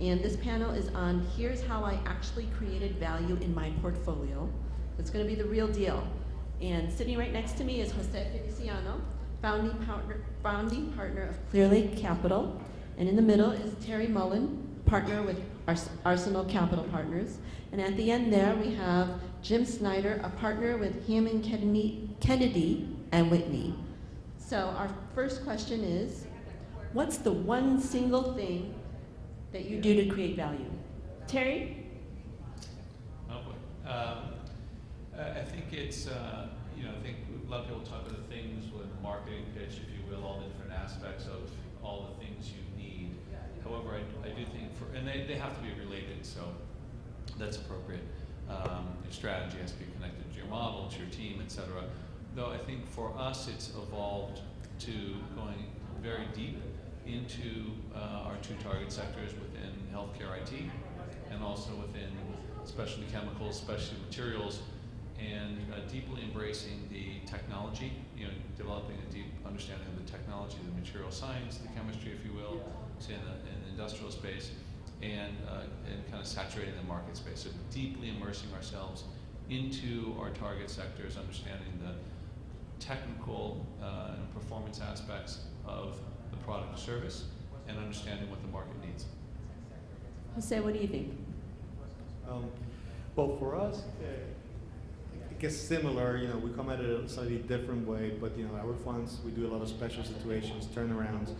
And this panel is on here's how I actually created value in my portfolio. It's going to be the real deal. And sitting right next to me is Jose Feliciano, founding partner of Clear Lake Capital. And in the middle is Terry Mullen, partner with Arsenal Capital Partners. And at the end there, we have Jim Snyder, a partner with Hammond Kennedy and Whitney. So our first question is, what's the one single thing that you do to create value? Terry? Oh boy. I think it's, I think a lot of people talk about the things with marketing pitch, if you will, all the different aspects of all the things you need. However, I do think and they have to be related, so that's appropriate. Your strategy has to be connected to your model, to your team, et cetera. Though I think for us, it's evolved to going very deep into our two target sectors within healthcare IT and also within specialty chemicals, specialty materials, and deeply embracing the technology, developing a deep understanding of the technology, the material science, the chemistry, if you will, say in the industrial space, and kind of saturating the market space. So deeply immersing ourselves into our target sectors, understanding the technical and performance aspects of the product or service, and understanding what the market needs. Jose, what do you think? Well, for us, it gets similar. We come at it a slightly different way, but our funds, we do a lot of special situations, turnarounds,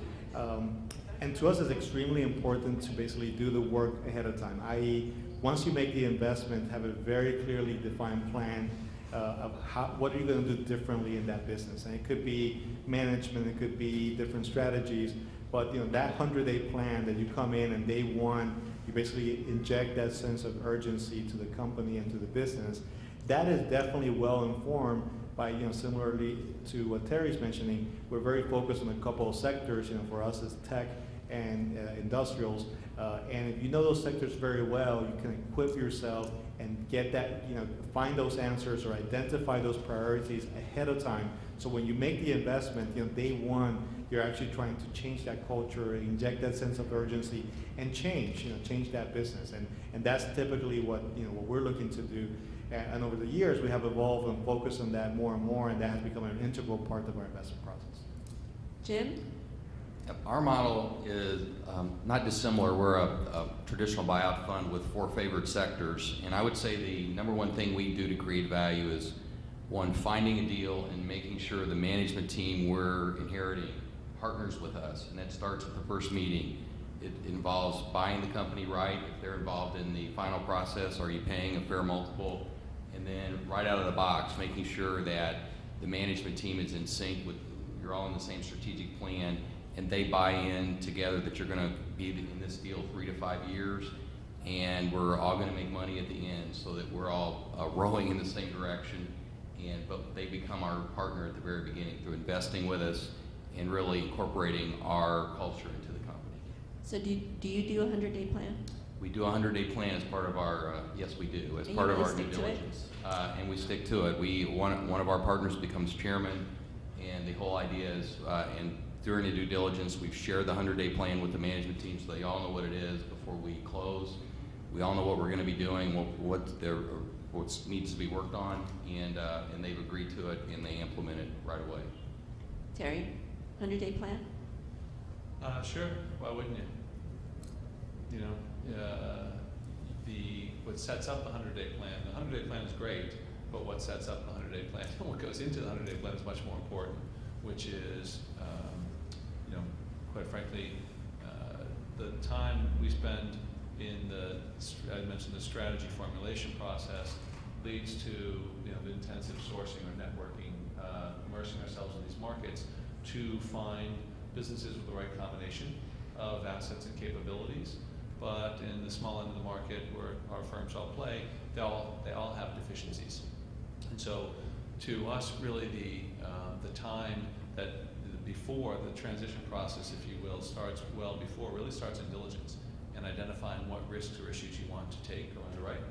and to us, it's extremely important to basically do the work ahead of time. I.e., once you make the investment, have a very clearly defined plan of what are you going to do differently in that business, and it could be management, it could be different strategies, but that 100-day plan that you come in and day one, you basically inject that sense of urgency to the company and to the business. That is definitely well informed by, similarly to what Terry's mentioning, we're very focused on a couple of sectors. For us, it's tech and industrials. And if you know those sectors very well, you can equip yourself and get that, find those answers or identify those priorities ahead of time. So when you make the investment, day one, you're actually trying to change that culture, inject that sense of urgency, and change that business. And that's typically what we're looking to do. And over the years, we have evolved and focused on that more and more, and that has become an integral part of our investment process. Jim? Our model is not dissimilar. We're a traditional buyout fund with 4 favored sectors, and I would say the number one thing we do to create value is, one, finding a deal and making sure the management team we're inheriting partners with us, and that starts at the first meeting. It involves buying the company right. If they're involved in the final process, are you paying a fair multiple? And then right out of the box, making sure that the management team is in sync with, you're all in the same strategic plan, and they buy in together that you're going to be in this deal 3 to 5 years, and we're all going to make money at the end, so that we're all rowing in the same direction. But they become our partner at the very beginning through investing with us and really incorporating our culture into the company. So do you do a 100-day plan? We do a 100-day plan as part of our, yes we do, as part of our due diligence. And we stick to it. One of our partners becomes chairman, and the whole idea is, and during the due diligence, we've shared the 100-day plan with the management team so they all know what it is before we close. We all know what we're going to be doing, what needs to be worked on, and they've agreed to it, and they implement it right away. Terry, 100-day plan? Sure. Why wouldn't you? What sets up the 100-day plan, the 100-day plan is great, but what sets up the 100-day plan and what goes into the 100-day plan is much more important, which is, quite frankly, the time we spend in I mentioned the strategy formulation process leads to the intensive sourcing or networking, immersing ourselves in these markets to find businesses with the right combination of assets and capabilities. But in the small end of the market where our firms all play, they all have deficiencies. And so to us, really the time that before the transition process, if you will, starts well before, really starts in diligence and identifying what risks or issues you want to take or underwrite.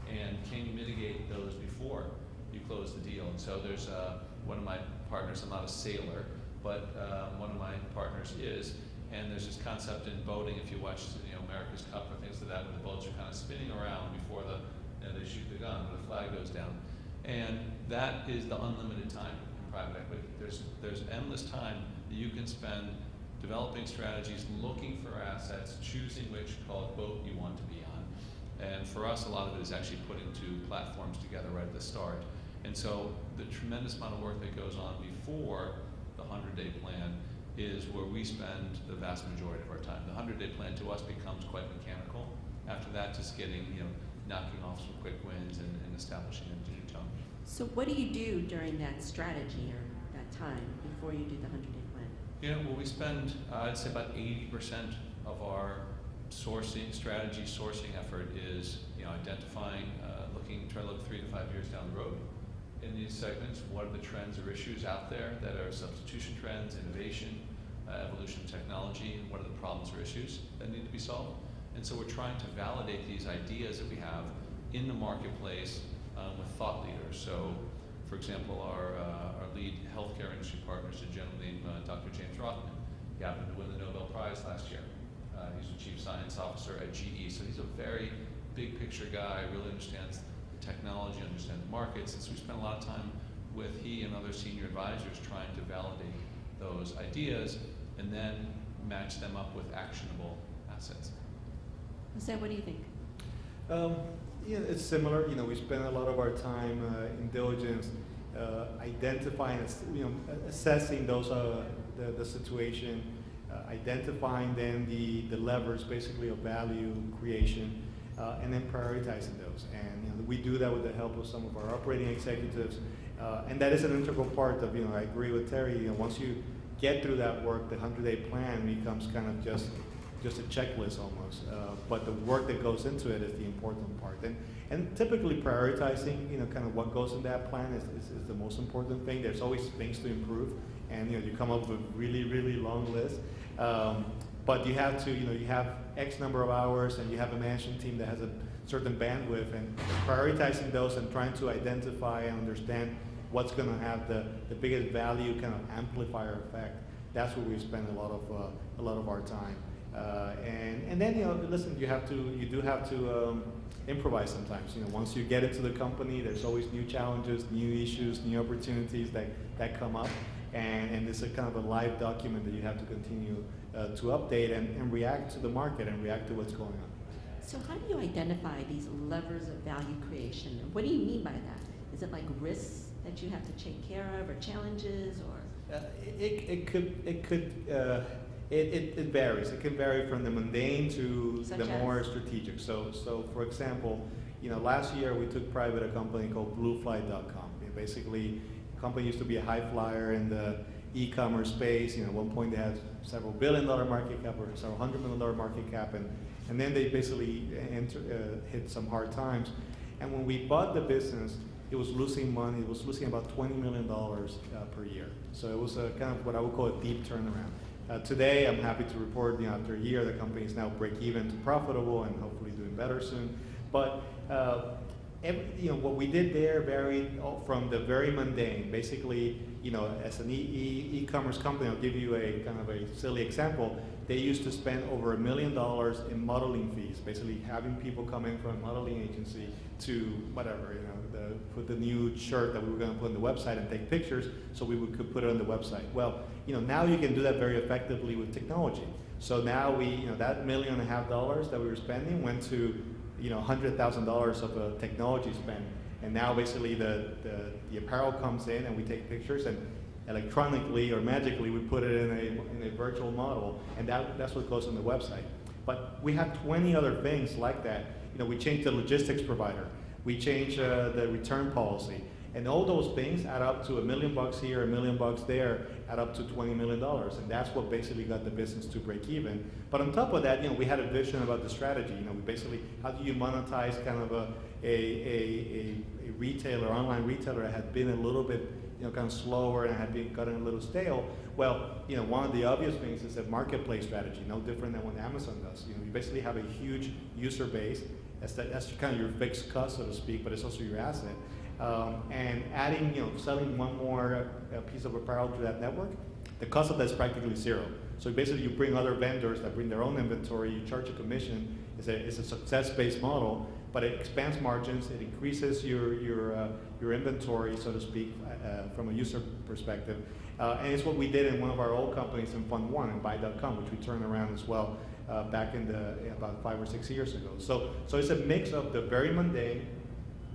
And can you mitigate those before you close the deal? And so there's one of my partners, I'm not a sailor, but one of my partners is, and there's this concept in boating, if you watch America's Cup or things like that, where the boats are kind of spinning around before they shoot the gun, or the flag goes down. And that is the unlimited time in private equity. There's endless time that you can spend developing strategies, looking for assets, choosing which boat you want to be on. And for us, a lot of it is actually putting two platforms together right at the start. And so the tremendous amount of work that goes on before the 100-day plan is where we spend the vast majority of our time. The 100-day plan to us becomes quite mechanical. After that, just getting, knocking off some quick wins and establishing a new tone. So what do you do during that strategy or that time before you do the 100-day plan? Well, we spend, I'd say about 80% of our strategy sourcing effort is, identifying, trying to look 3 to 5 years down the road. In these segments, what are the trends or issues out there that are substitution trends, innovation, evolution of technology, and what are the problems or issues that need to be solved? And so we're trying to validate these ideas that we have in the marketplace with thought leaders. So, for example, our lead healthcare industry partner is a gentleman named Dr. James Rothman. He happened to win the Nobel Prize last year. He's the chief science officer at GE, so he's a very big picture guy, really understands the technology, understands markets, and so we spend a lot of time with he and other senior advisors trying to validate those ideas and then match them up with actionable assets. Jose, what do you think? It's similar. We spend a lot of our time in diligence, identifying, assessing those the situation, identifying then the levers, basically, of value creation, and then prioritizing those. And we do that with the help of some of our operating executives, and that is an integral part of. I agree with Terry. Once you get through that work, the 100-day plan becomes kind of just a checklist almost. But the work that goes into it is the important part. And typically prioritizing, kind of what goes in that plan is the most important thing. There's always things to improve, and you come up with really, really long list. But you have to, you have X number of hours, and you have a management team that has a certain bandwidth, and prioritizing those and trying to identify and understand what's going to have the biggest value kind of amplifier effect. That's where we spend a lot of our time. And then listen, you do have to improvise sometimes. Once you get into the company, there's always new challenges, new issues, new opportunities that come up, and it's a kind of a live document that you have to continue to update and react to the market and react to what's going on. So how do you identify these levers of value creation? What do you mean by that? Is it like risks that you have to take care of, or challenges, or? It varies. It can vary from the mundane to Such the as? more strategic. So for example, last year we took private a company called BlueFly.com. Basically, the company used to be a high flyer in the e-commerce space. At one point they had several $billion market cap or several $100 million market cap, and then they basically hit some hard times. And when we bought the business, it was losing money. It was losing about $20 million per year. So it was a kind of what I would call a deep turnaround. Today, I'm happy to report, after a year, the company is now break even to profitable and hopefully doing better soon. But what we did there varied from the very mundane. Basically, as an e-commerce company, I'll give you a kind of a silly example. They used to spend over $1 million in modeling fees, basically having people come in from a modeling agency to whatever, put the new shirt that we were going to put on the website and take pictures so could put it on the website. Well, now you can do that very effectively with technology. So now that $1.5 million that we were spending went to, $100,000 of a technology spend. And now basically the apparel comes in and we take pictures, and electronically or magically we put it in a virtual model, and that's what goes on the website. But we have 20 other things like that. We changed the logistics provider. We changed the return policy. And all those things add up to $1 million here, $1 million there, add up to $20 million. And that's what basically got the business to break even. But on top of that, we had a vision about the strategy. We basically, how do you monetize kind of a retailer, online retailer that had been a little bit, kind of slower and had gotten a little stale? Well, one of the obvious things is a marketplace strategy, no different than what Amazon does. You basically have a huge user base. That's kind of your fixed cost, so to speak, but it's also your asset. And adding, selling one more piece of apparel to that network the cost of that is practically zero. So basically you bring other vendors that bring their own inventory, you charge a commission. It's a success-based model, but it expands margins, it increases your inventory, so to speak, from a user perspective. And it's what we did in one of our old companies in Fund One, in Buy.com, which we turned around as well back in about 5 or 6 years ago. So it's a mix of the very mundane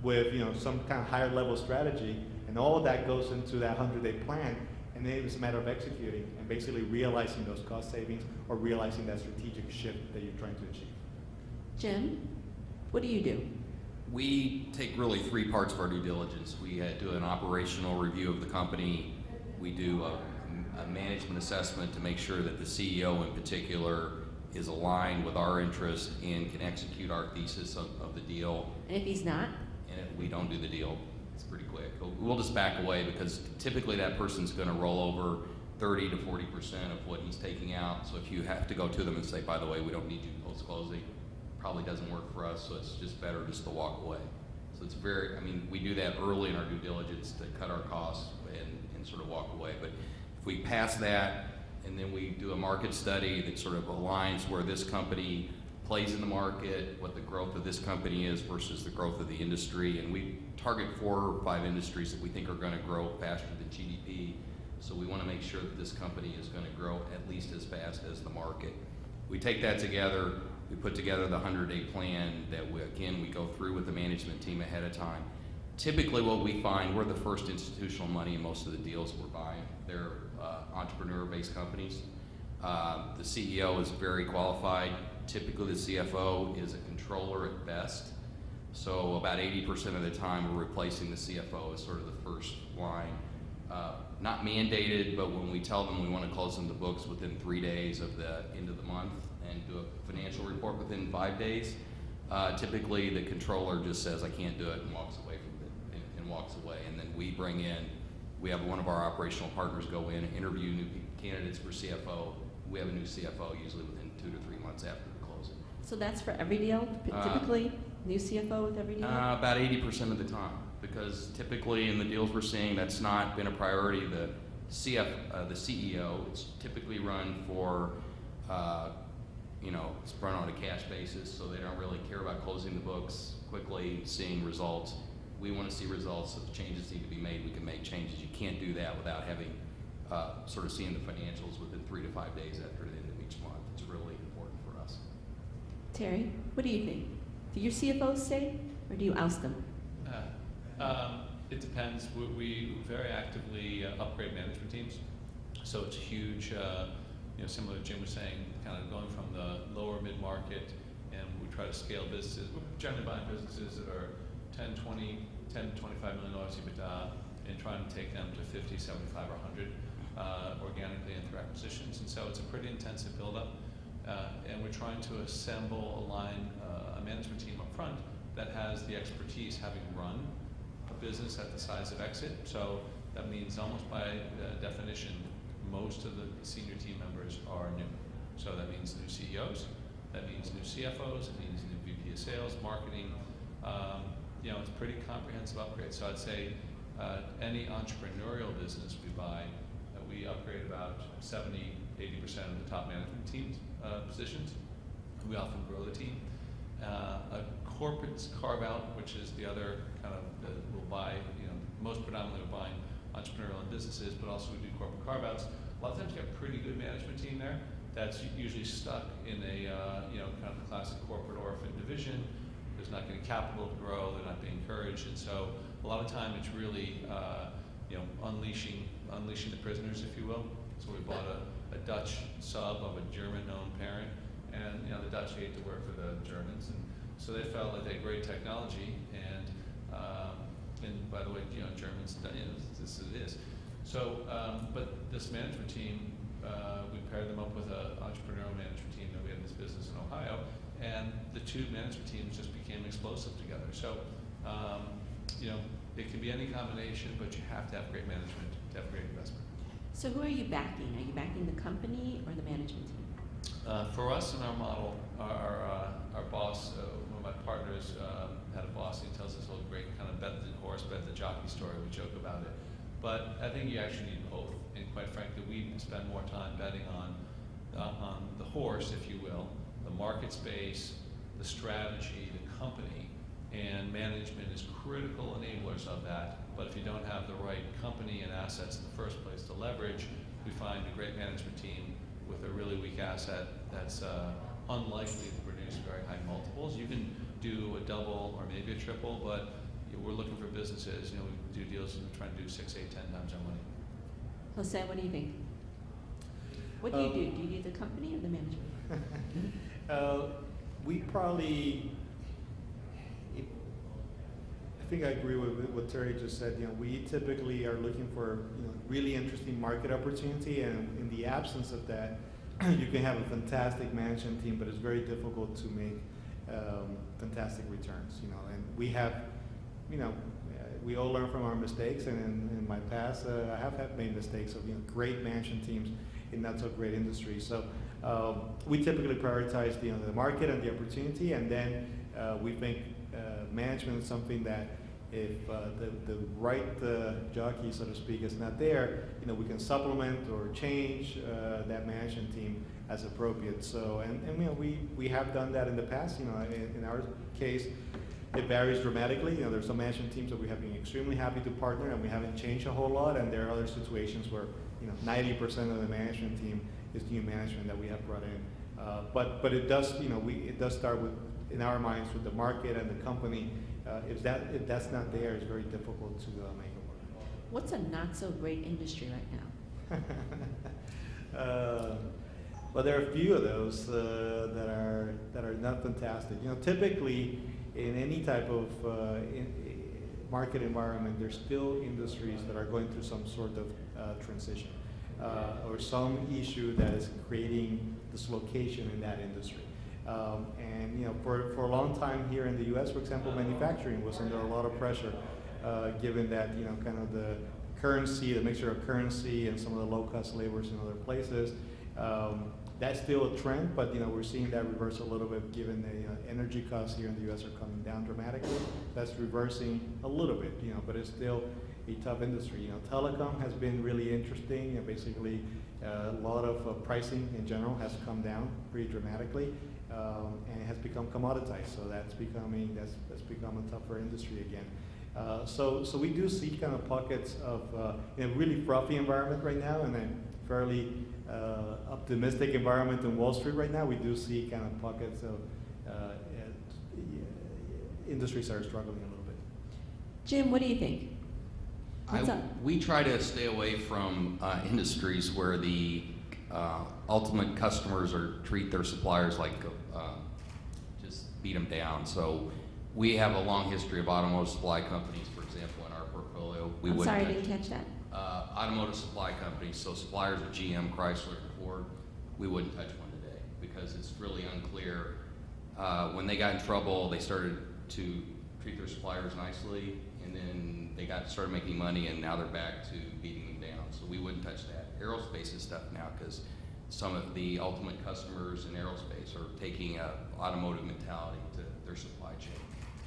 with some kind of higher level strategy, and all of that goes into that 100-day plan, and then it's a matter of executing and basically realizing those cost savings or realizing that strategic shift that you're trying to achieve. Jim, what do you do? We take really 3 parts of our due diligence. We do an operational review of the company. We do a management assessment to make sure that the CEO in particular is aligned with our interest and can execute our thesis of the deal. And if he's not? And if we don't do the deal, it's pretty quick. We'll just back away because typically that person's going to roll over 30 to 40% of what he's taking out. So if you have to go to them and say, by the way, we don't need you post-closing, probably doesn't work for us, so it's just better just to walk away. So it's we do that early in our due diligence to cut our costs and sort of walk away. But if we pass that and then we do a market study that sort of aligns where this company plays in the market, what the growth of this company is versus the growth of the industry, and we target 4 or 5 industries that we think are going to grow faster than GDP. So we want to make sure that this company is going to grow at least as fast as the market. We take that together, we put together the 100-day plan that we go through with the management team ahead of time. Typically what we find, we're the first institutional money in most of the deals we're buying. They're entrepreneur-based companies. The CEO is very qualified. Typically the CFO is a controller at best. So about 80% of the time we're replacing the CFO as sort of the first line. Not mandated, but when we tell them we want to close them the books within 3 days of the end of the month and do a financial report within 5 days, typically the controller just says, I can't do it, and walks away from it, and walks away. And then we have one of our operational partners go in, interview new candidates for CFO. We have a new CFO usually within 2 to 3 months after the closing. So that's for every deal, typically? New CFO with every deal? About 80% of the time, because typically in the deals we're seeing, that's not been a priority. The CEO, it's typically run for, it's run on a cash basis, so they don't really care about closing the books quickly, seeing results. We want to see results. If changes need to be made, we can make changes. You can't do that without having, sort of seeing the financials within 3 to 5 days after the end of each month. It's really important for us. Terry, what do you think? Do your CFOs stay, or do you oust them? It depends. We very actively upgrade management teams. So it's huge, similar to Jim was saying, kind of going from the lower mid-market, and we try to scale businesses. We're generally buying businesses that are 10 to $25 million EBITDA and trying to take them to 50, 75, or 100 organically and through acquisitions. And so it's a pretty intensive buildup. And we're trying to align a management team up front that has the expertise having run a business at the size of Exit. So that means almost by definition, most of the senior team members are new. So that means new CEOs, that means new CFOs, it means new VP of sales, marketing. It's a pretty comprehensive upgrade. So I'd say any entrepreneurial business we buy, we upgrade about 70, 80% of the top management teams positions. We often grow the team. A corporate carve-out, which is the other kind of, we'll buy, most predominantly we're buying entrepreneurial and businesses, but also we do corporate carve-outs. A lot of times you have a pretty good management team there that's usually stuck in a, kind of classic corporate orphan division. There's not getting capital to grow, they're not being encouraged, and so a lot of time it's really, unleashing the prisoners, if you will. So we bought a Dutch sub of a German-known parent, and the Dutch hate to work for the Germans, and so they felt like they had great technology, and by the way, Germans, this it is. So, but this management team, we paired them up with an entrepreneurial management team that we had in this business in Ohio, and the two management teams just became explosive together. So, it can be any combination, but you have to have great management to have great investment. So who are you backing? Are you backing the company or the management team? For us in our model, our boss, one of my partners had a boss, and he tells this whole great kind of bet the horse, bet the jockey story. We joke about it. But I think you actually need both. And quite frankly, we spend more time betting on the horse, if you will, the market space, the strategy, the company, and management is critical enablers of that. But if you don't have the right company and assets in the first place to leverage, we find a great management team with a really weak asset that's unlikely to produce very high multiples. You can do a double or maybe a triple, but we're looking for businesses. You know, we do deals and we're trying to do 6, 8, 10 times our money. Jose, what do you think? What do you do? Do you do the company or the management? We probably, I think I agree with what Terry just said. You know, we typically are looking for, you know, really interesting market opportunity, and in the absence of that, you can have a fantastic management team, but it's very difficult to make fantastic returns. You know, and we have, you know, we all learn from our mistakes, and in my past, I have made mistakes of, you know, great management teams in not so great industries. So we typically prioritize the market and the opportunity, and then we think management is something that if the right jockey, so to speak, is not there, you know, we can supplement or change that management team as appropriate. So, and you know, we have done that in the past. You know, in our case, it varies dramatically. You know, there's some management teams that we have been extremely happy to partner, and we haven't changed a whole lot. And there are other situations where, you know, 90% of the management team is new management that we have brought in. But it does, you know, it does start with, in our minds, with the market and the company. If that's not there, it's very difficult to make it work. What's a not so great industry right now? Well, there are a few of those that are not fantastic. You know, typically in any type of market environment, there's still industries that are going through some sort of transition or some issue that is creating dislocation in that industry. And you know, for a long time here in the U.S., for example, manufacturing was under a lot of pressure, given that, you know, kind of the currency, the mixture of currency and some of the low-cost labors in other places. That's still a trend, but you know, we're seeing that reverse a little bit, given the energy costs here in the U.S. are coming down dramatically. That's reversing a little bit, you know, but it's still a tough industry. You know, telecom has been really interesting. You know, basically, a lot of pricing in general has come down pretty dramatically. And it has become commoditized, so that's become a tougher industry again. So we do see kind of pockets of in a really frothy environment right now, and a fairly optimistic environment in Wall Street right now. We do see kind of pockets of industries that are struggling a little bit. Jim, what do you think? What's up? We try to stay away from industries where the ultimate customers treat their suppliers like just beat them down. So we have a long history of automotive supply companies, for example, in our portfolio. I'm sorry, I didn't catch that. Automotive supply companies, so suppliers of GM, Chrysler, Ford, we wouldn't touch one today because it's really unclear. When they got in trouble, they started to treat their suppliers nicely, and then they started making money, and now they're back to beating them down. So we wouldn't touch that. Aerospace is tough now because some of the ultimate customers in aerospace are taking an automotive mentality to their supply chain.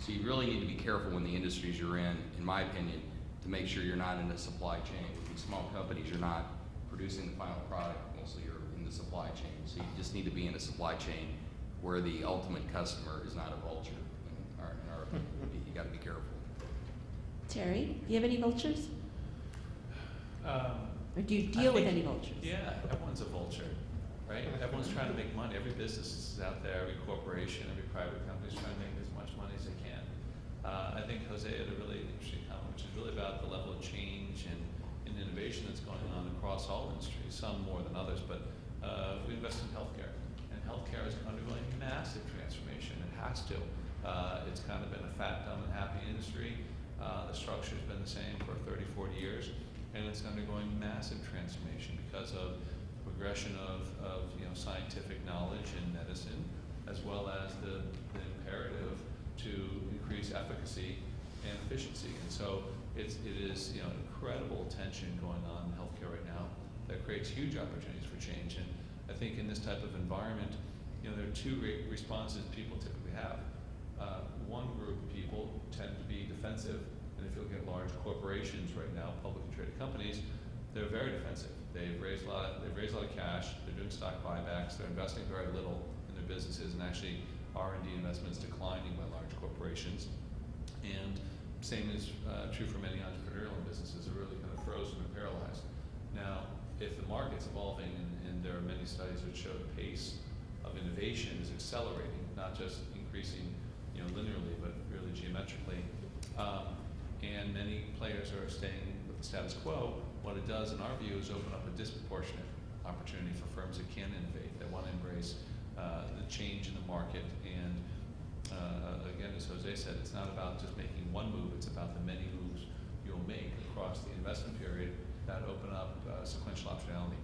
So you really need to be careful when the industries you're in my opinion, to make sure you're not in the supply chain. With these small companies, you're not producing the final product, mostly you're in the supply chain. So you just need to be in a supply chain where the ultimate customer is not a vulture. In our opinion, you got to be careful. Terry, do you have any vultures? Or do you deal with any vultures? Yeah, everyone's a vulture, right? Everyone's trying to make money. Every business is out there, every corporation, every private company is trying to make as much money as they can. I think Jose had a really interesting comment, which is really about the level of change and innovation that's going on across all industries, some more than others, but we invest in healthcare. And healthcare is undergoing massive transformation. It has to. It's kind of been a fat, dumb, and happy industry. The structure's been the same for 30, 40 years, and it's undergoing massive transformation because of the progression of scientific knowledge in medicine, as well as the imperative to increase efficacy and efficiency. And so it is incredible tension going on in healthcare right now that creates huge opportunities for change. And I think in this type of environment, there are two responses people typically have. One group of people tend to be defensive And if you look at large corporations right now, publicly traded companies, they're very defensive. They've raised a lot of cash. They're doing stock buybacks. They're investing very little in their businesses, and actually R&D investments declining by large corporations. And same is true for many entrepreneurial businesses. They're really kind of frozen and paralyzed. Now, if the market's evolving, and there are many studies that show the pace of innovation is accelerating, not just increasing, linearly, but really geometrically, and many players are staying with the status quo, what it does, in our view, is open up a disproportionate opportunity for firms that can innovate, that want to embrace the change in the market. And again, as Jose said, it's not about just making one move, it's about the many moves you'll make across the investment period that open up sequential optionality.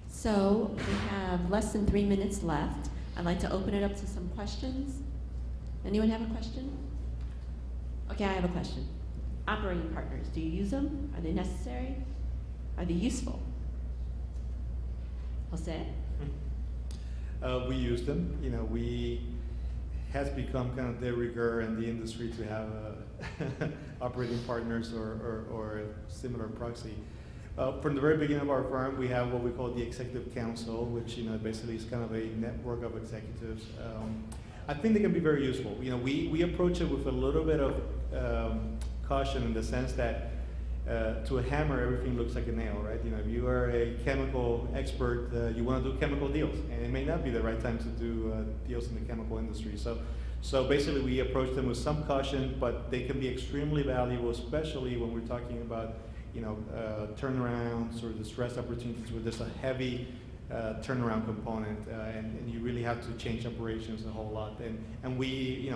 So we have less than 3 minutes left. I'd like to open it up to some questions. Anyone have a question? Okay, I have a question. Operating partners, do you use them? Are they necessary? Are they useful? Jose? We use them. We has become kind of de rigueur in the industry to have operating partners or a similar proxy. From the very beginning of our firm, we have what we call the Executive Council, which basically is kind of a network of executives. I think they can be very useful. We approach it with a little bit of caution, in the sense that to a hammer, everything looks like a nail, right? If you are a chemical expert, you want to do chemical deals, and it may not be the right time to do deals in the chemical industry. So basically, we approach them with some caution, but they can be extremely valuable, especially when we're talking about turnarounds or distressed opportunities where there's a heavy turnaround component, and you really have to change operations a whole lot. And we,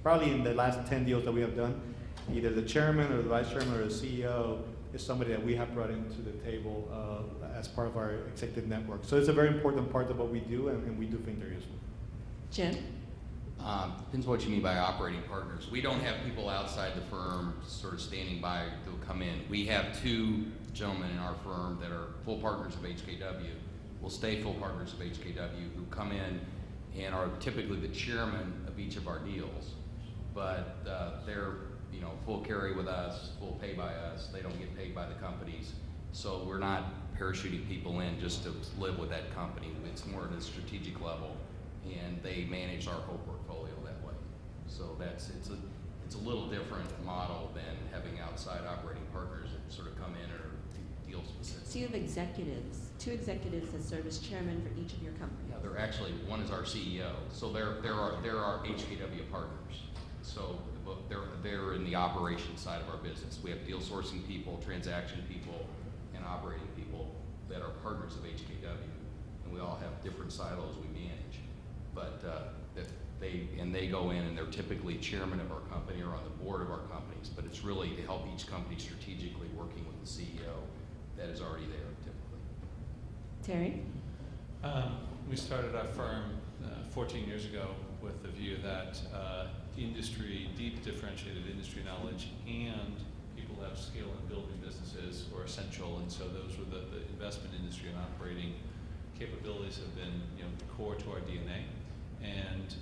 probably in the last 10 deals that we have done, either the chairman or the vice chairman or the CEO is somebody that we have brought into the table as part of our executive network. So it's a very important part of what we do, and we do think they're useful. Jim? Depends what you mean by operating partners. We don't have people outside the firm sort of standing by to come in. We have 2 gentlemen in our firm that are full partners of HKW, will stay full partners of HKW, who come in and are typically the chairman of each of our deals. But they're full carry with us, full pay by us. They don't get paid by the companies. So we're not parachuting people in just to live with that company. It's more at a strategic level, and they manage our whole portfolio that way. So it's a little different model than having outside operating partners that sort of come in or deal specific. So you have executives, 2 executives that serve as chairman for each of your companies. Yeah, they're actually, one is our CEO. So they're our HKW partners. So they're in the operations side of our business. We have deal sourcing people, transaction people, and operating people that are partners of HKW, and we all have different silos we manage. But they go in, and they're typically chairman of our company or on the board of our companies. But it's really to help each company strategically, working with the CEO that is already there typically. Terry? We started our firm 14 years ago with the view that deep differentiated industry knowledge and people who have skill in building businesses were essential, and so those were the investment industry and operating capabilities have been core to our DNA, and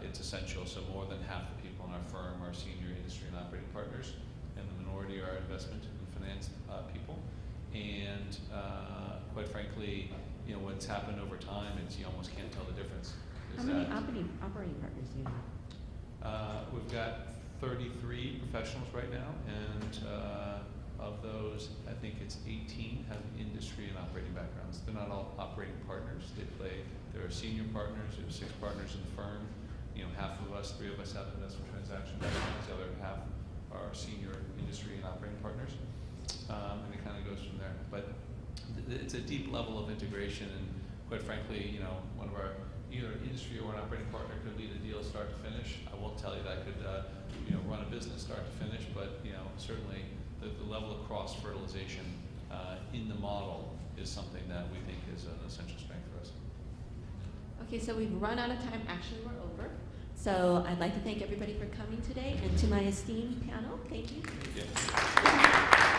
it's essential. So more than half the people in our firm are senior industry and operating partners, and the minority are investment and finance people. And quite frankly, what's happened over time is you almost can't tell the difference. How many operating partners do you have? We've got 33 professionals right now, and of those, I think it's 18 have industry and operating backgrounds. They're not all operating partners. There are senior partners. There are 6 partners in the firm. Half of us, 3 of us have investment transaction backgrounds. The other half are senior industry and operating partners, and it kind of goes from there. But it's a deep level of integration, and quite frankly, one of our either an industry or an operating partner could lead a deal start to finish. I won't tell you that I could run a business start to finish, but certainly the level of cross-fertilization in the model is something that we think is an essential strength for us. Okay, so we've run out of time. Actually, we're over. So I'd like to thank everybody for coming today, and to my esteemed panel, thank you. Thank you.